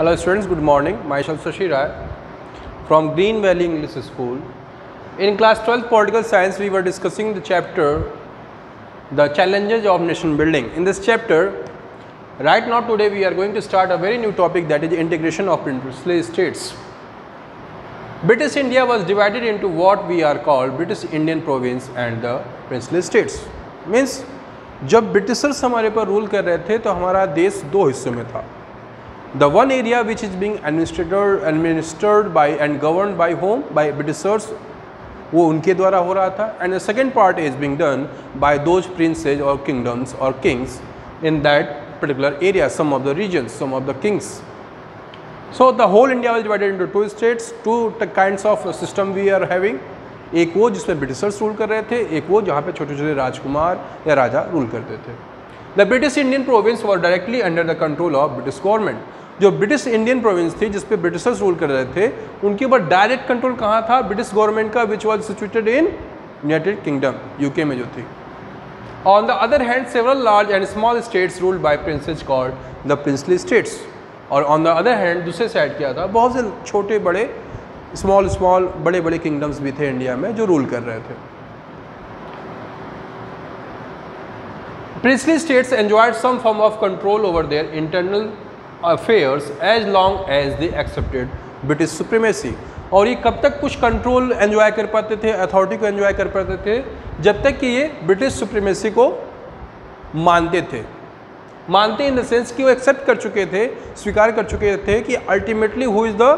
Hello students, good morning. Myself Shashi Rai from Green Valley English School. In class 12 political science we were discussing the chapter the challenges of nation building. In this chapter right now today we are going to start a very new topic, that is integration of princely states. British India was divided into what we are called British Indian province and the princely states. Means जब Britishers हमारे पर rule कर रहे थे तो हमारा देश दो हिस्सों में था. The one area which is being administered by and governed by whom? By Britishers, वो उनके द्वारा हो रहा था. And the second part is being done by those princes or kingdoms or kings in that particular area, some of the regions, some of the kings. So the whole India was divided into two states, two kinds of system we are having. एक वो जिसमें Britishers rule कर रहे थे, एक वो जहाँ पे छोटे छोटे राजकुमार या राजा रूल करते थे. The British Indian province were directly under the control of British government. जो ब्रिटिश इंडियन प्रोविंस थी जिस पे ब्रिटिशर्स रूल कर रहे थे उनके ऊपर डायरेक्ट कंट्रोल कहाँ था? ब्रिटिश गवर्नमेंट का, which was situated in United kingdom, UK में जो थी. On the other hand several large and small states ruled by princess called the princely states. और ऑन द अदर हैंड दूसरे side क्या था? बहुत से छोटे बड़े स्मॉल बड़े बड़े किंगडम्स भी थे इंडिया में जो रूल कर रहे थे. Princely states enjoyed some form of control over their internal affairs as long as they accepted British supremacy. और ये कब तक कुछ कंट्रोल एंजॉय कर पाते थे, अथॉरिटी को एंजॉय कर पाते थे? जब तक कि ये ब्रिटिश सुप्रीमेसी को मानते थे. मानते इन द सेंस कि वो एक्सेप्ट कर चुके थे, स्वीकार कर चुके थे कि ultimately who is the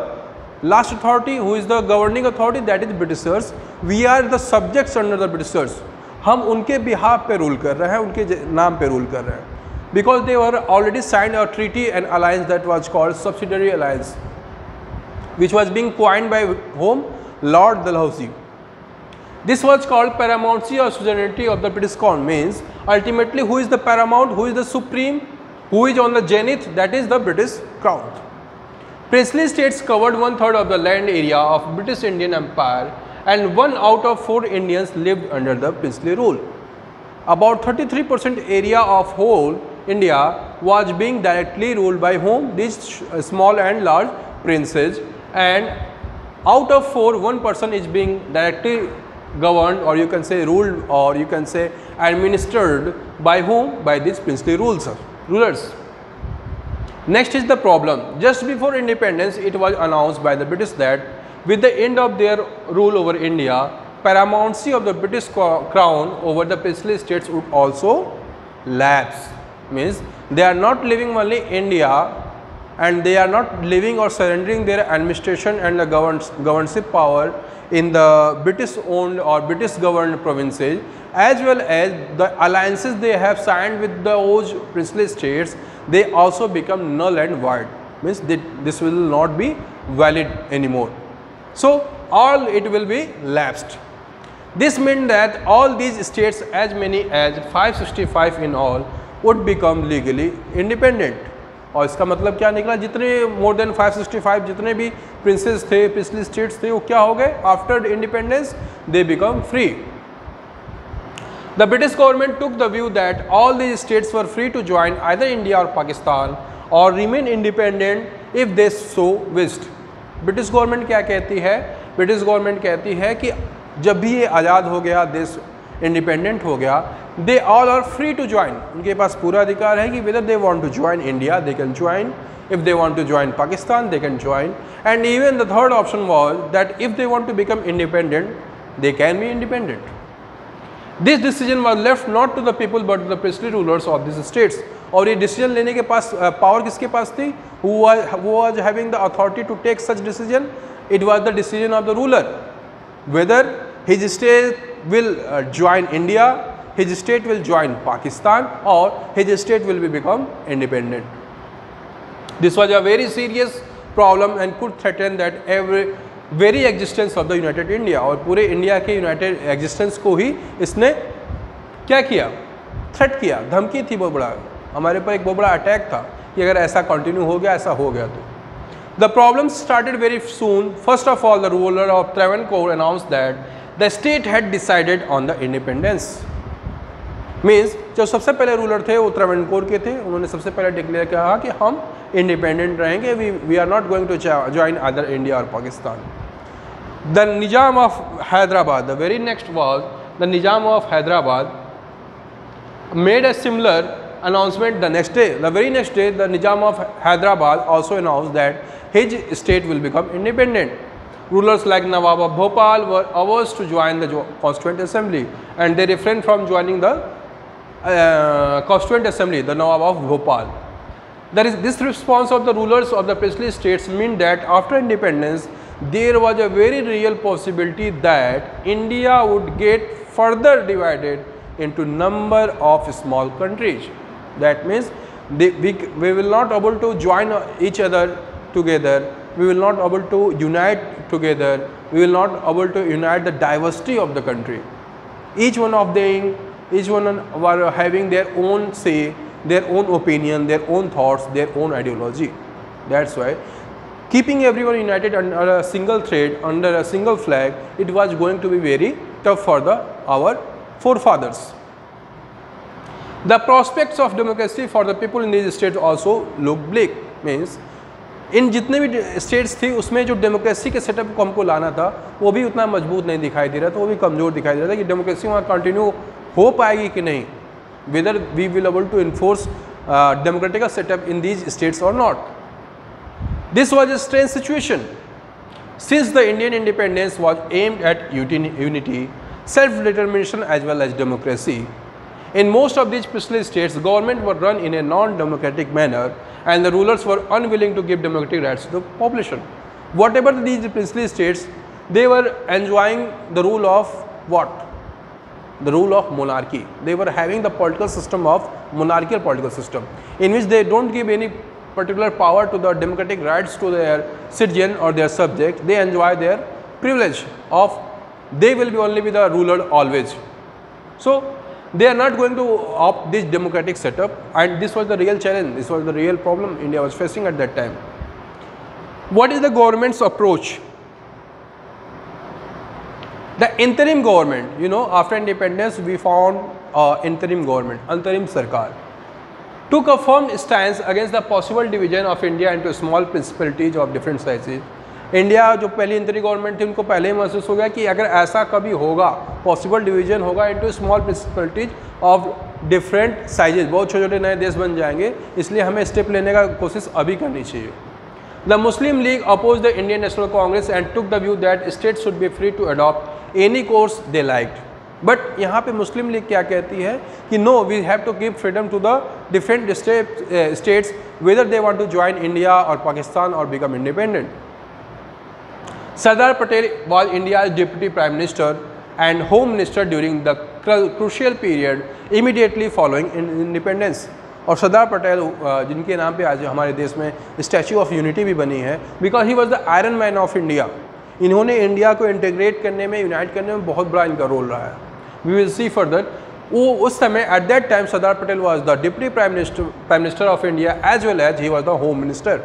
last authority, who is the governing authority, that is Britishers. We are the subjects under the Britishers. हम उनके बिहाफ पे रूल कर रहे हैं, उनके नाम पे रूल कर रहे हैं. Because they were already signed a treaty and alliance that was called subsidiary alliance which was being coined by home? Lord Dalhousie. This was called paramountcy or suzerainty of the British crown. Means ultimately who is the paramount, who is the supreme, who is on the zenith, that is the British crown. Princely states covered 1/3 of the land area of British Indian Empire and 1 out of 4 Indians lived under the princely rule. About 33% area of whole India was being directly ruled by whom? These small and large princes, and out of 4, 1% is being directly governed, or you can say ruled, or you can say administered by whom? By these princely rulers. Next is the problem. Just before independence, it was announced by the British that with the end of their rule over India, paramountcy of the British crown over the princely states would also lapse. Means they are not living only India, and they are not living or surrendering their administration and the governorship power in the British owned or British governed provinces, as well as the alliances they have signed with those princely states. They also become null and void. Means this will not be valid anymore. So all it will be lapsed. This meant that all these states, as many as 565 in all, would become legally independent. और इसका मतलब क्या निकला? जितने more than 565 जितने भी princess थे, पिछली स्टेट्स थे, वो क्या हो गए? After independence they become free. The British government took the view that all these states were free to join either India or Pakistan or remain independent if they so wished. British government क्या कहती है? British government कहती है कि जब भी ये आज़ाद हो गया, देश इंडिपेंडेंट हो गया, they all are free to join. उनके पास पूरा अधिकार है कि whether they want to join India, they can join. If they want to join Pakistan, they can join. And even the third option was that if they want to become independent, they can be independent. This decision was left not to the people but to the princely rulers of these states. और ये decision लेने के पास power किसके पास थी? Who was having the authority to take such decision? It was the decision of the ruler. Whether his state will join India, his state will join Pakistan, or his state will become independent. This was a very serious problem and could threaten that very existence of the United India. और पूरे India के United existence को ही इसने क्या किया? Threat किया, धमकी थी बहुत बड़ा. हमारे पर एक बहुत बड़ा अटैक था कि अगर ऐसा कंटिन्यू हो गया, ऐसा हो गया तो. The problem started very soon. First of all the ruler of Travancore announce that the state had decided on the independence. Means जो सबसे पहले रूलर थे वो त्रावणकोर के थे, उन्होंने सबसे पहले डिक्लेयर किया कि हम इंडिपेंडेंट रहेंगे, we are not going to join other India और Pakistan. The Nizam of Hyderabad, the very next was the Nizam of Hyderabad made a similar announcement the next day. The very next day, the Nizam of Hyderabad also announced that his state will become independent. Rulers like Nawab of Bhopal were averse to join the Constituent Assembly, and they refrained from joining the Constituent Assembly, the Nawab of Bhopal. This response of the rulers of the princely states meant that after independence, there was a very real possibility that India would get further divided into number of small countries. That means we will not able to join each other together, we will not able to unite together, we will not able to unite the diversity of the country. Each one were having their own say, their own opinion, their own thoughts, their own ideology. That's why keeping everyone united under a single thread, under a single flag, it was going to be very tough for our forefathers. The prospects of democracy for the people in these states also look bleak. Means इन जितने भी states थी उसमें जो democracy के setup को हमको लाना था वो भी उतना मजबूत नहीं दिखाई दे रहा था, वो भी कमज़ोर दिखाई दे रहा था कि डेमोक्रेसी वहाँ कंटिन्यू हो पाएगी कि नहीं, whether we will able to enforce democratic setup in these states or not. This was a strange situation since the Indian independence was aimed at unity, self-determination as well as democracy. In most of these princely states, government were run in a non-democratic manner and the rulers were unwilling to give democratic rights to the population. Whatever these princely states, they were enjoying the rule of what? The rule of monarchy. They were having the political system of monarchical political system, in which they don't give any particular power to the democratic rights to their citizen or their subject. They enjoy their privilege of they will be only be the ruler always. So they are not going to opt this democratic setup, and this was the real challenge, this was the real problem India was facing at that time. What is the government's approach? The interim government, you know, after independence we found interim government, antarim sarkar, took a firm stance against the possible division of India into small principalities of different sizes. India जो पहली इंतरी government थी उनको पहले ही महसूस हो गया कि अगर ऐसा कभी होगा, पॉसिबल डिवीजन होगा into small principalities of different sizes, बहुत छोटे छोटे नए देश बन जाएंगे, इसलिए हमें स्टेप लेने का कोशिश अभी करनी चाहिए. The Muslim League oppose the Indian National Congress and took the view that state should be free to adopt any course they liked. But यहाँ पे मुस्लिम लीग क्या कहती है कि no, we have to give freedom to the different states whether they want to join India और पाकिस्तान और become independent. Sardar Patel was India's deputy prime minister and home minister during the crucial period immediately following independence. और सरदार पटेल जिनके नाम पे आज हमारे देश में स्टैचू ऑफ यूनिटी भी बनी है, because he was the iron man of India. इन्होंने इंडिया को इंटीग्रेट करने में, यूनाइट करने में बहुत बड़ा इनका रोल रहा है. We will see further. वो उस समय at that time Sardar Patel was the deputy prime minister of India as well as he was the home minister.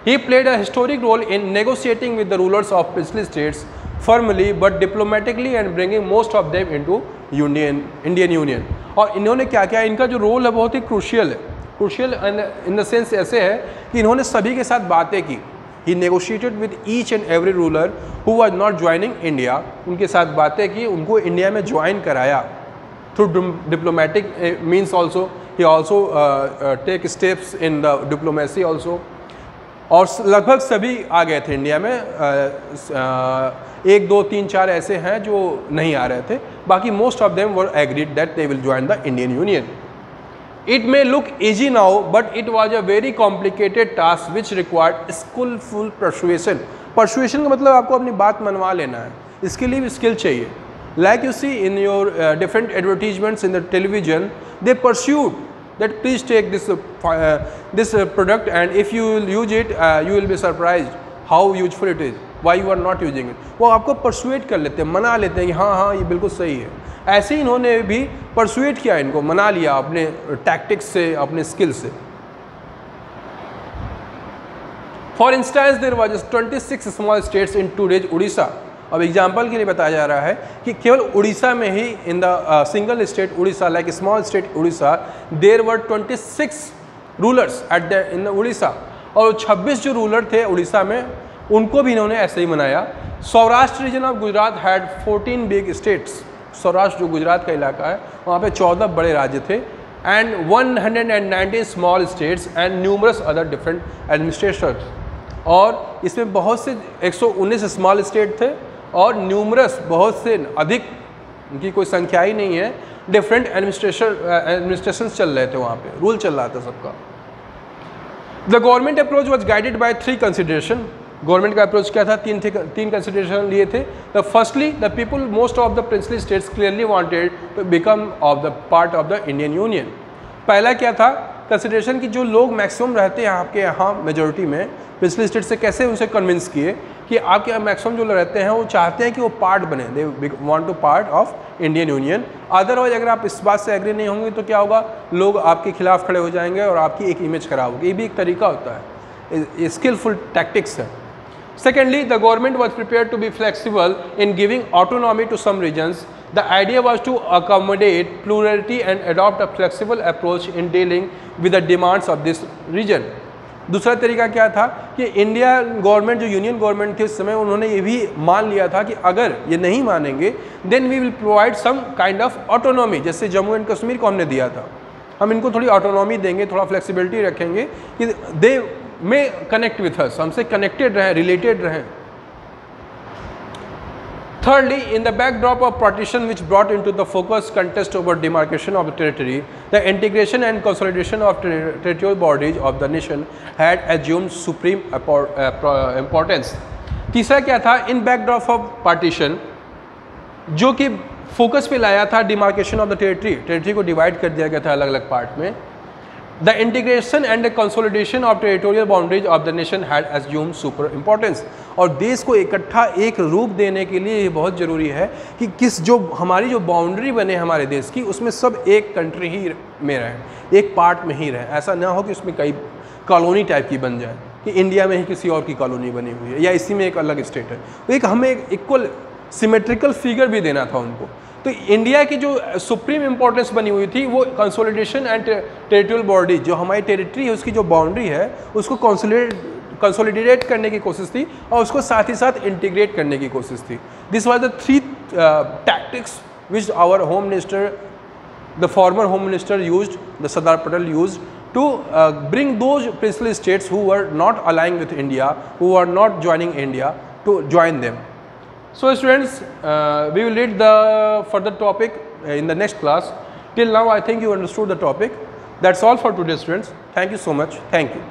He played a historic role in negotiating with the rulers of princely states firmly but diplomatically and bringing most of them into Indian Union. और इन्होंने क्या किया, इनका जो role है बहुत ही crucial है. Crucial in the sense ऐसे है कि इन्होंने सभी के साथ बातें की. He negotiated with each and every ruler who was not joining India. उनके साथ बातें की, उनको इंडिया में ज्वाइन कराया through diplomatic means also. He also take steps in the diplomacy also. और लगभग सभी आ गए थे इंडिया में. 1 2 3 4 ऐसे हैं जो नहीं आ रहे थे, बाकी most of them were agreed that they will join the Indian union. It may look easy now but it was a very complicated task which required skilful persuasion. Persuasion का मतलब आपको अपनी बात मनवा लेना है, इसके लिए भी स्किल चाहिए. Like you see in your different advertisements in the television, they persuaded that please take this product and if you will use it you will be surprised how useful it is, why you are not using it. वो आपको persuade कर लेते हैं, मना लेते हैं कि हाँ हाँ ये बिल्कुल सही है. ऐसे ही इन्होंने भी परसुएट किया, इनको मना लिया अपने टैक्टिक्स से, अपने स्किल से. For instance, there was 26 small states in today's Odisha अब एग्जाम्पल के लिए बताया जा रहा है कि केवल उड़ीसा में ही in the single state Orissa, like small state Orissa, there were 26 rulers at the in Orissa, और 26 जो रूलर थे उड़ीसा में उनको भी इन्होंने ऐसे ही मनाया। Saurashtra region of Gujarat had 14 big states, Saurashtra जो गुजरात का इलाका है वहाँ पे 14 बड़े राज्य थे, and 119 small states and numerous other different administrations, और इसमें बहुत से 119 स्मॉल स्टेट थे और न्यूमरस बहुत से अधिक, उनकी कोई संख्या ही नहीं है, डिफरेंट एडमिनिस्ट्रेशन चल रहे थे वहाँ पे, रूल चल रहा था सबका। The government approach was guided by 3 consideration, government का अप्रोच क्या था, तीन कंसिडरेशन लिए थे। The firstly the people most of the princely states clearly wanted to become of the part of the Indian union. पहला क्या था कंसिडरेशन की, जो लोग मैक्सिमम रहते हैं आपके यहाँ मेजोरिटी में प्रिंसली स्टेट से, कैसे उनसे कन्विंस किए कि आपके यहाँ मैक्सिमम जो रहते हैं वो चाहते हैं कि वो पार्ट बने, they want to part of Indian union. Otherwise अगर आप इस बात से एग्री नहीं होंगे तो क्या होगा, लोग आपके खिलाफ खड़े हो जाएंगे और आपकी एक इमेज खराब होगी। ये भी एक तरीका होता है, ये स्किलफुल टैक्टिक्स है। Secondly, the government was prepared to be flexible in giving autonomy to some regions. The idea was to accommodate plurality and adopt a flexible approach in dealing with the demands of this region. दूसरा तरीका क्या था कि India government, जो union government थी उस समय, उन्होंने ये भी मान लिया था कि अगर ये नहीं मानेंगे then we will provide some kind of autonomy, जैसे जम्मू एंड कश्मीर को हमने दिया था, हम इनको थोड़ी ऑटोनॉमी देंगे, थोड़ा फ्लेक्सिबिलिटी रखेंगे कि दे में कनेक्ट विथ अस, हमसे कनेक्टेड रहें, रिलेटेड रहें। Thirdly, in the backdrop of partition which brought into the focus contest over demarcation of the territory, the integration and consolidation of territorial bodies of the nation had assumed supreme importance. तीसरा क्या था, इन backdrop of partition, जो कि focus पे लाया था demarcation of the territory को divide कर दिया गया था अलग अलग पार्ट में। The integration and the consolidation of territorial boundaries of the nation had assumed super importance. और देश को इकट्ठा एक रूप देने के लिए ये बहुत ज़रूरी है कि जो हमारी जो बाउंड्री बने हमारे देश की, उसमें सब एक कंट्री ही में रहें, एक पार्ट में ही रहें। ऐसा ना हो कि उसमें कई कॉलोनी टाइप की बन जाए कि इंडिया में ही किसी और की कॉलोनी बनी हुई है या इसी में एक अलग स्टेट है। तो एक हमें एक इक्वल सिमेट्रिकल फिगर भी देना था उनको। तो इंडिया की जो सुप्रीम इंपॉर्टेंस बनी हुई थी वो कंसोलिडेशन एंड टेरिटोरियल बॉडी, जो हमारी टेरिटरी है उसकी जो बाउंड्री है उसको कंसोलिडेट करने की कोशिश थी और उसको साथ ही साथ इंटीग्रेट करने की कोशिश थी। This was the 3 tactics which our home minister, the former home minister used, the Sardar Patel used to bring those princely states who were not aligning with India, who were not joining India, to join them. So students, we will read the further topic in the next class. Till now I think you understood the topic. That's all for today students. Thank you so much. Thank you.